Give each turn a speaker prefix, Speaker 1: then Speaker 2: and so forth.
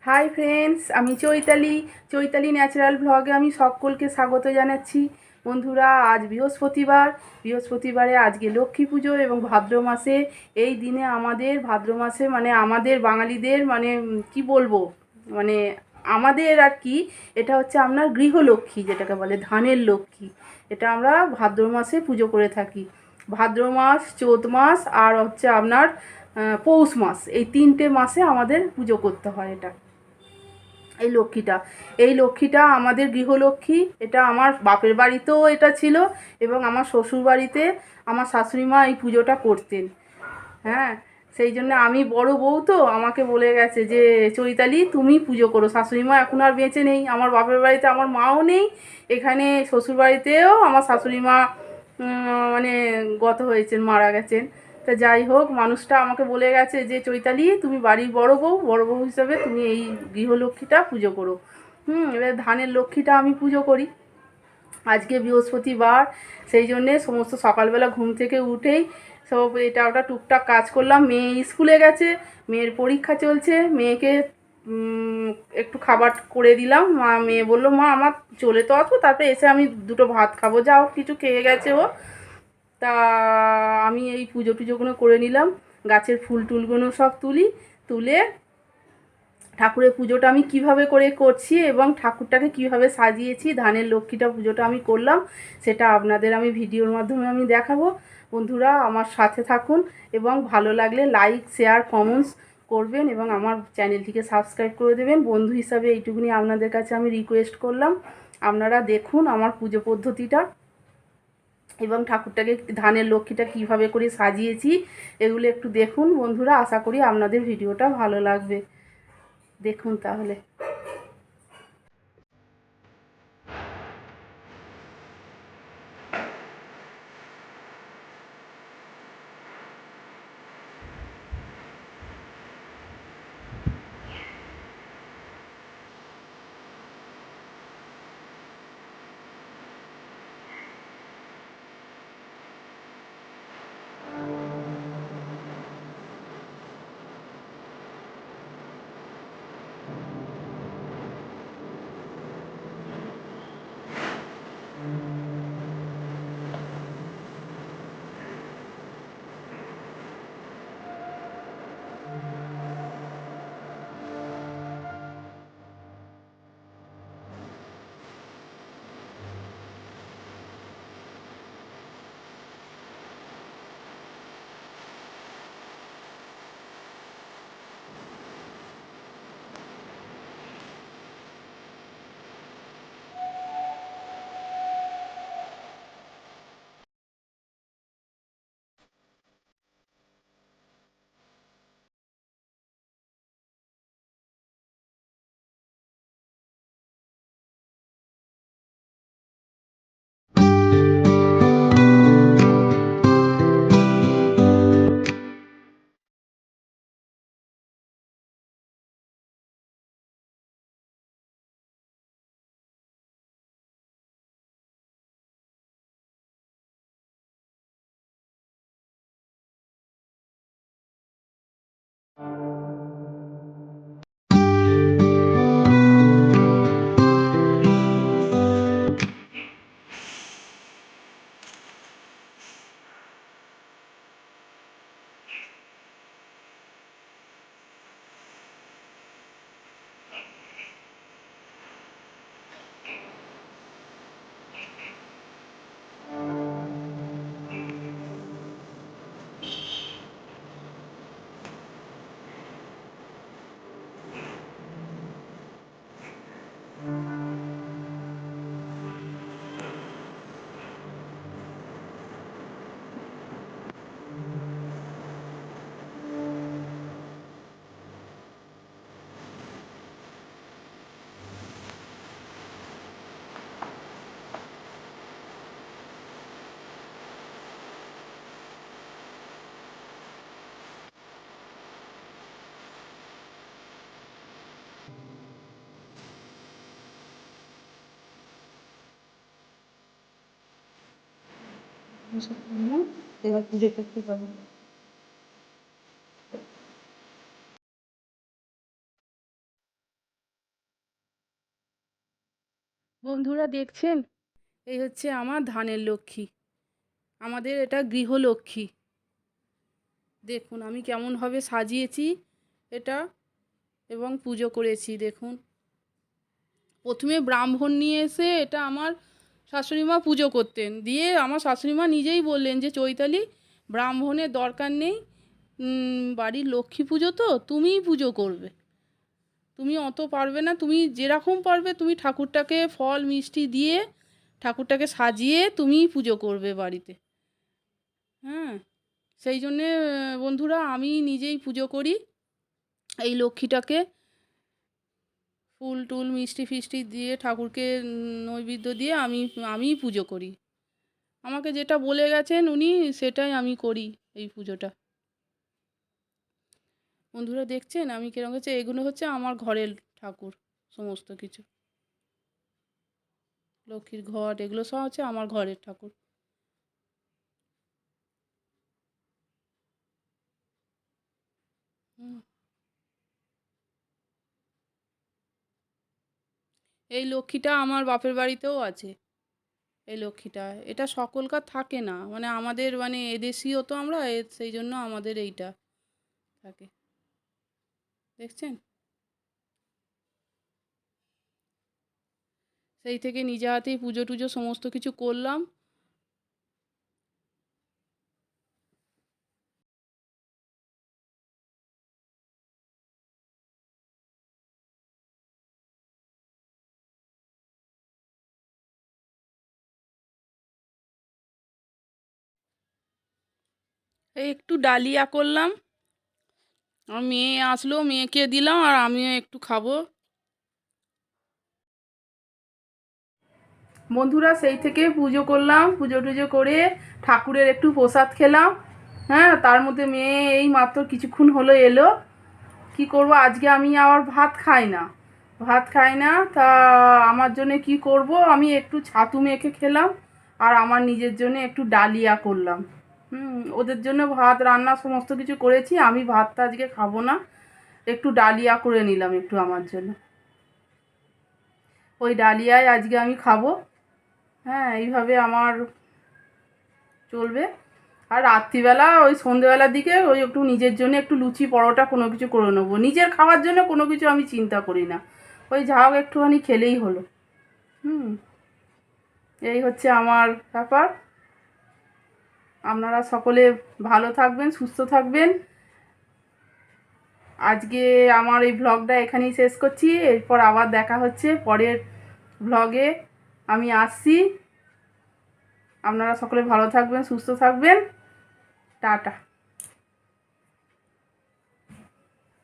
Speaker 1: Hi friends, আমি Chaitali natural ভ্লগে আমি সকলকে স্বাগত জানাচ্ছি। বন্ধুরা, আজ বৃহস্পতিবারে আজকে লক্ষ্মী পুজো এবং ভাদ্র মাসে এই দিনে আমাদের ভাদ্র মাসে মানে আমাদের বাঙালিদের মানে কি বলবো, মানে আমাদের আর কি, এটা হচ্ছে আপনার গৃহলক্ষ্মী যেটাকে বলে ধানের লক্ষ্মী। এটা আমরা ভাদ্র মাসে পুজো করে থাকি। ভাদ্র মাস, চৈত মাস আর হচ্ছে আপনার পৌষ মাস, এই 3টে মাসে আমাদের পুজো করতে হয়। এই লক্ষ্মীটা আমাদের গৃহলক্ষ্মী। এটা আমার বাপের বাড়িতেও এটা ছিল এবং আমার শ্বশুর বাড়িতে আমার শাশুড়ি মা এই পুজোটা করতেন। হ্যাঁ, সেই জন্য আমি বড় বউ, তো আমাকে বলে গেছে যে চৈতালি তুমি পুজো করো। শাশুড়ি মা এখন আর বেঁচে নেই, আমার বাপের বাড়িতে আমার মাও নেই, এখানে শ্বশুর বাড়িতেও আমার শাশুড়ি মা মানে গত হয়েছেন, মারা গেছেন। তা যাই হোক, মানুষটা আমাকে বলে গেছে যে চৈতালি তুমি বাড়ির বড় বউ হিসাবে তুমি এই গৃহলক্ষ্মীটা পুজো করো। এবার ধানের লক্ষ্মীটা আমি পুজো করি। আজকে বৃহস্পতিবার, সেই জন্যে সমস্ত সকালবেলা ঘুম থেকে উঠেই সব এটা ওটা টুকটাক কাজ করলাম। মেয়ে স্কুলে গেছে, মেয়ের পরীক্ষা চলছে, মেয়েকে একটু খাবার করে দিলাম। মেয়ে বললো মা আমার চলে তো আসবো, তারপরে এসে আমি দুটো ভাত খাবো, যা হোক কিছু খেয়ে গেছে ও। তা আমি এই পুজো টুজোগুলো করে নিলাম, গাছের ফুল টুলগুলো সব তুলে ঠাকুরের পুজোটা আমি কিভাবে করে করছি এবং ঠাকুরটাকে কিভাবে সাজিয়েছি, ধানের লক্ষ্মীটা পুজোটা আমি করলাম, সেটা আপনাদের আমি ভিডিওর মাধ্যমে আমি দেখাবো। বন্ধুরা, আমার সাথে থাকুন এবং ভালো লাগলে লাইক, শেয়ার, কমেন্টস করবেন এবং আমার চ্যানেলটিকে সাবস্ক্রাইব করে দেবেন। বন্ধু হিসাবে এইটুকুনি আপনাদের কাছে আমি রিকোয়েস্ট করলাম। আপনারা দেখুন আমার পুজো পদ্ধতিটা এবং ঠাকুরটাকে, ধানের লক্ষ্মীটা কিভাবে করে সাজিয়েছি, এগুলো একটু দেখুন বন্ধুরা। আশা করি আপনাদের ভিডিওটা ভালো লাগবে, দেখুন তাহলে। এবার পুজো করতে পারবো। বন্ধুরা দেখছেন, এই হচ্ছে আমার ধানের লক্ষ্মী, আমাদের এটা গৃহলক্ষ্মী। দেখুন আমি কেমনভাবে সাজিয়েছি এটা এবং পুজো করেছি। দেখুন প্রথমে ব্রাহ্মণ নিয়ে এসে এটা আমার শাশুড়িমা পুজো করতেন, দিয়ে আমার শাশুড়িমা নিজেই বললেন যে চৈতালি, ব্রাহ্মণের দরকার নেই, বাড়ির লক্ষ্মী পুজো তো তুমিই পুজো করবে, তুমি অত পারবে না, তুমি যেরকম পারবে তুমি ঠাকুরটাকে ফল মিষ্টি দিয়ে ঠাকুরটাকে সাজিয়ে তুমিই পুজো করবে বাড়িতে। হ্যাঁ, সেই জন্যে বন্ধুরা আমি নিজেই পুজো করি এই লক্ষ্মীটাকে, ফুল টুল মিষ্টি ফিষ্টি দিয়ে ঠাকুরকে নৈবেদ্য দিয়ে আমিই পুজো করি। আমাকে যেটা বলে গেছেন উনি সেটাই আমি করি এই পুজোটা। বন্ধুরা দেখছেন আমি কিরকম হচ্ছে, এগুলো হচ্ছে আমার ঘরের ঠাকুর, সমস্ত কিছু লক্ষ্মীর ঘট এগুলো সব হচ্ছে আমার ঘরের ঠাকুর। হুম। এই লক্ষ্মীটা আমার বাপের বাড়িতেও আছে। এই লক্ষ্মীটা এটা সকলকার থাকে না, মানে আমাদের মানে এদেশীয় তো আমরা সেই জন্য আমাদের এইটা থাকে। দেখছেন, সেই থেকে নিজে হাতেই পুজো টুজো সমস্ত কিছু করলাম। এই একটু ডালিয়া করলাম, আমার মেয়ে আসলো, মেয়েকে দিলাম আর আমিও একটু খাবো। বন্ধুরা সেই থেকে পুজো করলাম, পুজো টুজো করে ঠাকুরের একটু প্রসাদ খেলাম। হ্যাঁ, তার মধ্যে মেয়ে এই মাত্র কিছুক্ষণ হলো এলো। কি করব, আজকে আমি আবার ভাত খাই না, ভাত খাই না, তা আমার জন্য কি করব, আমি একটু ছাতু মেখে খেলাম আর আমার নিজের জন্য একটু ডালিয়া করলাম। ওদের জন্য ভাত রান্না সমস্ত কিছু করেছি, আমি ভাতটা আজকে খাবো না, একটু ডালিয়া করে নিলাম একটু আমার জন্য, ওই ডালিয়ায় আজকে আমি খাবো। হ্যাঁ, এইভাবে আমার চলবে। আর রাত্রিবেলা ওই সন্ধেবেলার দিকে ওই একটু নিজের জন্য একটু লুচি পরোটা কোনো কিছু করে নেবো, নিজের খাওয়ার জন্য কোনো কিছু আমি চিন্তা করি না, ওই যা হোক একটুখানি খেলেই হলো। হুম, এই হচ্ছে আমার ব্যাপার। আপনারা সকলে ভালো থাকবেন, সুস্থ থাকবেন। আজকে আমার এই ভ্লগটা এখানেই শেষ করছি, এরপর আবার দেখা হচ্ছে পরের ভ্লগে, আমি আসছি। আপনারা সকলে ভালো থাকবেন, সুস্থ থাকবেন, টাটা।